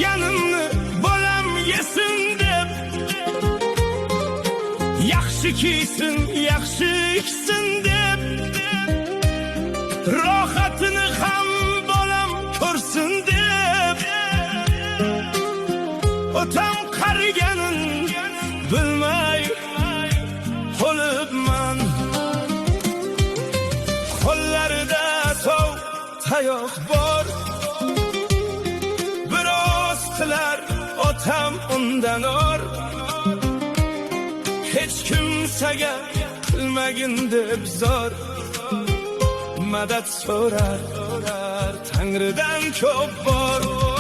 yeganimni bolam yesin deb, yaxshi kiysin, yaxshi ichsin deb, rohatini ham bolam ko'rsin deb, otam qariganin bilmay qolibman. Qo'llarida sov tayoq bor, biroz qilar otam undan or. Hech kimsaga qilmagin deb zor, madad so'rar Tangridan ko'p bor.